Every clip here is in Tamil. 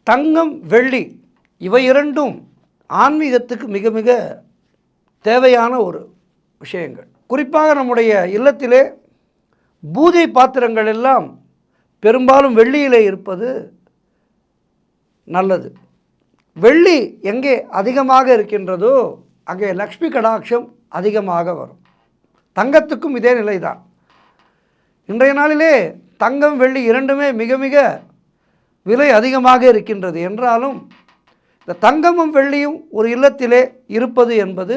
தங்கம் வெள்ளி இவை இரண்டும் ஆன்மீகத்துக்கு மிக மிக தேவையான ஒரு விஷயங்கள். குறிப்பாக நம்முடைய இல்லத்திலே பூஜை பாத்திரங்கள் எல்லாம் பெரும்பாலும் வெள்ளியிலே இருப்பது நல்லது. வெள்ளி எங்கே அதிகமாக இருக்கின்றதோ அங்கே லக்ஷ்மி கடாட்சம் அதிகமாக வரும். தங்கத்துக்கும் இதே நிலைதான். இன்றைய நாளிலே தங்கம் வெள்ளி இரண்டுமே மிக மிக விலை அதிகமாக இருக்கின்றது என்றாலும் இந்த தங்கமும் வெள்ளியும் ஒரு இல்லத்திலே இருப்பது என்பது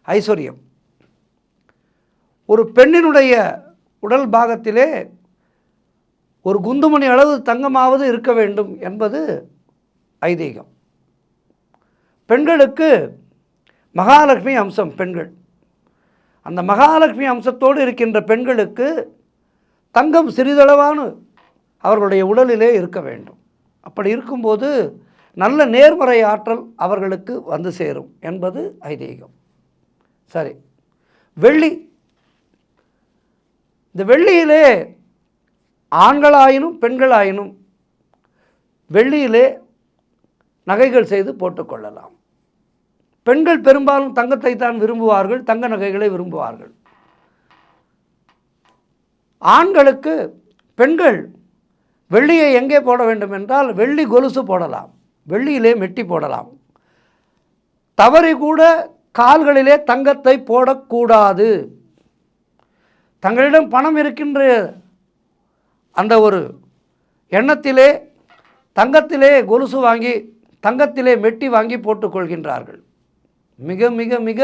ஐஸ்வர்யம். ஒரு பெண்ணினுடைய உடல் பாகத்திலே ஒரு குந்துமணி அளவு தங்கமாவது இருக்க வேண்டும் என்பது ஐதீகம். பெண்களுக்கு மகாலட்சுமி அம்சம் பெண்கள். அந்த மகாலட்சுமி அம்சத்தோடு இருக்கின்ற பெண்களுக்கு தங்கம் சிறிதளவான அவர்களுடைய உடலிலே இருக்க வேண்டும். அப்படி இருக்கும்போது நல்ல நேர்மறை ஆற்றல் அவர்களுக்கு வந்து சேரும் என்பது ஐதீகம். சரி, வெள்ளி. இந்த வெள்ளியிலே ஆண்களாயினும் பெண்களாயினும் வெள்ளியிலே நகைகள் செய்து போட்டுக்கொள்ளலாம். பெண்கள் பெரும்பாலும் தங்கத்தை தான் விரும்புவார்கள், தங்க நகைகளை விரும்புவார்கள். ஆண்களுக்கு பெண்கள் வெள்ளியை எங்கே போட வேண்டும் என்றால் வெள்ளி கொலுசு போடலாம், வெள்ளியிலே மெட்டி போடலாம். தவறி கூட கால்களிலே தங்கத்தை போடக்கூடாது. தங்களிடம் பணம் இருக்கின்ற அந்த ஒரு எண்ணத்திலே தங்கத்திலே கொலுசு வாங்கி தங்கத்திலே மெட்டி வாங்கி போட்டுக்கொள்கின்றார்கள். மிக மிக மிக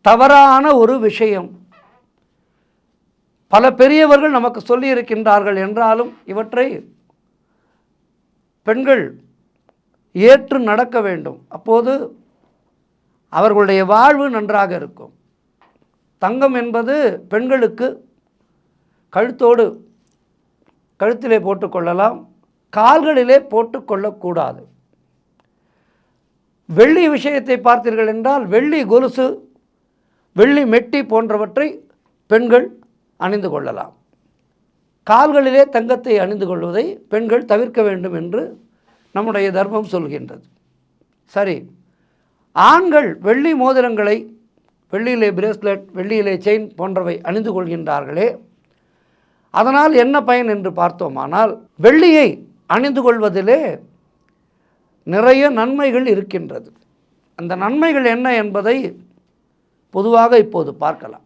தவறான ஒரு விஷயம். பல பெரியவர்கள் நமக்கு சொல்லியிருக்கின்றார்கள் என்றாலும் இவற்றை பெண்கள் ஏற்று நடக்க வேண்டும். அப்போது அவர்களுடைய வாழ்வு நன்றாக இருக்கும். தங்கம் என்பது பெண்களுக்கு கழுத்திலே போட்டுக்கொள்ளலாம், கால்களிலே போட்டுக்கொள்ளக்கூடாது. வெள்ளி விஷயத்தை பார்த்தீர்கள் என்றால் வெள்ளி கொலுசு, வெள்ளி மெட்டி போன்றவற்றை பெண்கள் அணிந்து கொள்ளலாம். கால்களிலே தங்கத்தை அணிந்து கொள்வதை பெண்கள் தவிர்க்க வேண்டும் என்று நம்முடைய தர்மம் சொல்கின்றது. சரி, ஆண்கள் வெள்ளி மோதிரங்களை, வெள்ளியிலே பிரேஸ்லெட், வெள்ளியிலே செயின் போன்றவை அணிந்து கொள்கின்றார்களே, அதனால் என்ன பயன் என்று பார்த்தோமானால் வெள்ளியை அணிந்து கொள்வதிலே நிறைய நன்மைகள் இருக்கின்றது. அந்த நன்மைகள் என்ன என்பதை பொதுவாக இப்போது பார்க்கலாம்.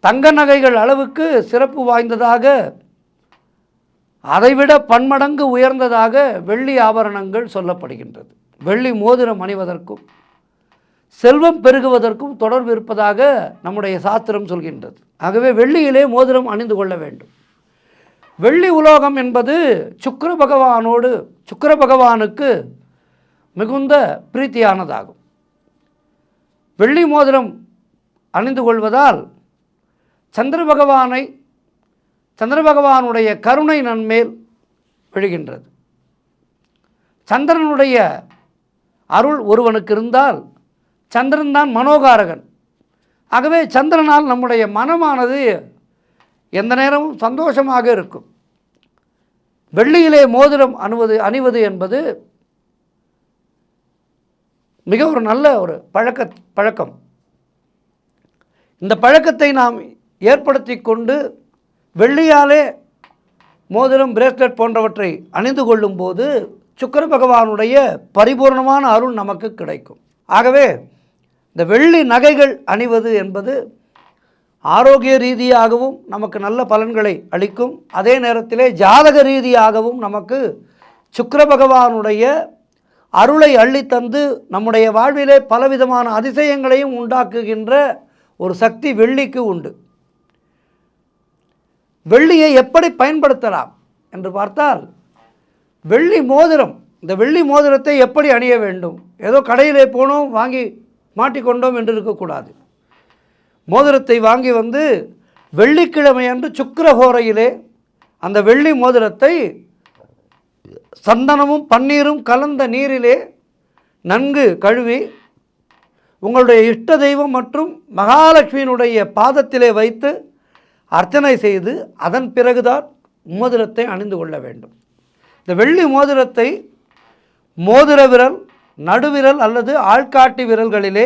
தங்க நகைகள் அளவுக்கு சிறப்பு வாய்ந்ததாக, அதைவிட பன்மடங்கு உயர்ந்ததாக வெள்ளி ஆபரணங்கள் சொல்லப்படுகின்றது. வெள்ளி மோதிரம் அணிவதற்கும் செல்வம் பெருகுவதற்கும் தொடர்பு இருப்பதாக நம்முடைய சாஸ்திரம் சொல்கின்றது. ஆகவே வெள்ளியிலே மோதிரம் அணிந்து கொள்ள வேண்டும். வெள்ளி உலோகம் என்பது சுக்கிர பகவானுக்கு மிகுந்த பிரீத்தியானதாகும். வெள்ளி மோதிரம் அணிந்து கொள்வதால் சந்திர பகவானுடைய கருணை நன்மேல் விழுகின்றது. சந்திரனுடைய அருள் ஒருவனுக்கு இருந்தால் சந்திரன் தான் மனோகாரகன். ஆகவே சந்திரனால் நம்முடைய மனமானது எந்த நேரமும் சந்தோஷமாக இருக்கும். வெள்ளியிலே மோதிரம் அணிவது என்பது மிக ஒரு நல்ல ஒரு பழக்கம். இந்த பழக்கத்தை நாம் ஏற்படுத்தி கொண்டு வெள்ளியாலே மோதிரம், பிரேஸ்லெட் போன்றவற்றை அணிந்து கொள்ளும் போது சுக்கிர பகவானுடைய பரிபூர்ணமான அருள் நமக்கு கிடைக்கும். ஆகவே இந்த வெள்ளி நகைகள் அணிவது என்பது ஆரோக்கிய ரீதியாகவும் நமக்கு நல்ல பலன்களை அளிக்கும். அதே நேரத்திலே ஜாதக ரீதியாகவும் நமக்கு சுக்கிர பகவானுடைய அருளை அள்ளித்தந்து நம்முடைய வாழ்விலே பலவிதமான அதிசயங்களையும் உண்டாக்குகின்ற ஒரு சக்தி வெள்ளிக்கு உண்டு. வெள்ளியை எப்படி பயன்படுத்தலாம் என்று பார்த்தால் வெள்ளி மோதிரம், இந்த வெள்ளி மோதிரத்தை எப்படி அணிய வேண்டும்? ஏதோ கடையிலே போனோம் வாங்கி மாட்டிக்கொண்டோம் என்று இருக்கக்கூடாது. மோதிரத்தை வாங்கி வந்து வெள்ளிக்கிழமை அன்று சுக்கிரஹோரையிலே அந்த வெள்ளி மோதிரத்தை சந்தனமும் பன்னீரும் கலந்த நீரிலே நன்கு கழுவி உங்களுடைய இஷ்ட தெய்வம் மற்றும் மகாலட்சுமியினுடைய பாதத்திலே வைத்து அர்ச்சனை செய்து அதன் பிறகுதான் மோதிரத்தை அணிந்து கொள்ள வேண்டும். இந்த வெள்ளி மோதிரத்தை மோதிர விரல், நடுவிரல் அல்லது ஆள்காட்டி விரல்களிலே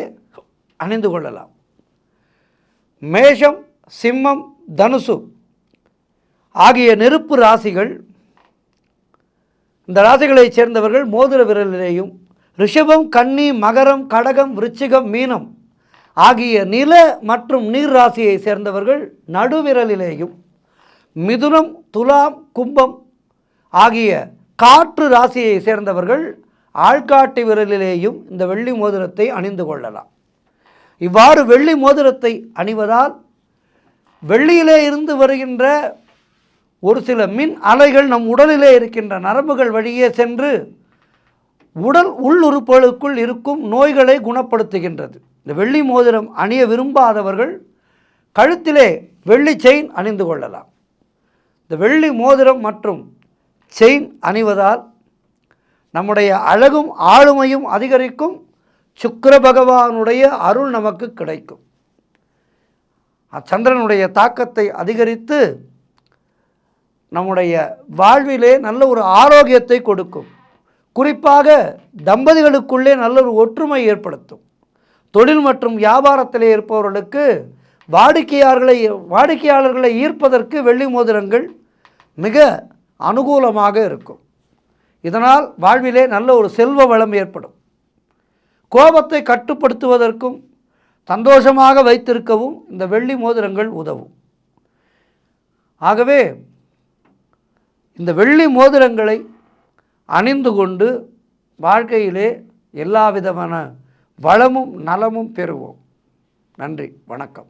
அணிந்து கொள்ளலாம். மேஷம், சிம்மம், தனுசு ஆகிய நெருப்பு ராசிகள், இந்த ராசிகளைச் சேர்ந்தவர்கள் மோதிர விரலிலேயும், ரிஷபம், கன்னி, மகரம், கடகம், விருச்சிகம், மீனம் ஆகிய நில மற்றும் நீர் ராசியை சேர்ந்தவர்கள் நடுவிரலிலேயும், மிதுனம், துலாம், கும்பம் ஆகிய காற்று ராசியை சேர்ந்தவர்கள் ஆள்காட்டி விரலிலேயும் இந்த வெள்ளி மோதிரத்தை அணிந்து கொள்ளலாம். இவ்வாறு வெள்ளி மோதிரத்தை அணிவதால் வெள்ளியிலே இருந்து வருகின்ற ஒரு சில மின் அலைகள் நம் உடலிலே இருக்கின்ற நரம்புகள் வழியே சென்று உடல் உள்ளுறுப்புகளுக்குள் இருக்கும் நோய்களை குணப்படுத்துகின்றது. இந்த வெள்ளி மோதிரம் அணிய விரும்பாதவர்கள் கழுத்திலே வெள்ளி செயின் அணிந்து கொள்ளலாம். இந்த வெள்ளி மோதிரம் மற்றும் செயின் அணிவதால் நம்முடைய அழகும் ஆளுமையும் அதிகரிக்கும். சுக்கிர பகவானுடைய அருள் நமக்கு கிடைக்கும். சந்திரனுடைய தாக்கத்தை அதிகரித்து நம்முடைய வாழ்விலே நல்ல ஒரு ஆரோக்கியத்தை கொடுக்கும். குறிப்பாக தம்பதிகளுக்குள்ளே நல்ல ஒரு ஒற்றுமை ஏற்படுத்தும். தொழில் மற்றும் வியாபாரத்திலே இருப்பவர்களுக்கு வாடிக்கையாளர்களை ஈர்ப்பதற்கு வெள்ளி மோதிரங்கள் மிக அனுகூலமாக இருக்கும். இதனால் வாழ்விலே நல்ல ஒரு செல்வ வளம் ஏற்படும். கோபத்தை கட்டுப்படுத்துவதற்கும் சந்தோஷமாக வைத்திருக்கவும் இந்த வெள்ளி மோதிரங்கள் உதவும். ஆகவே இந்த வெள்ளி மோதிரங்களை அணிந்து கொண்டு வாழ்க்கையிலே எல்லா விதமான வளமும் நலமும் பெறுவோம். நன்றி, வணக்கம்.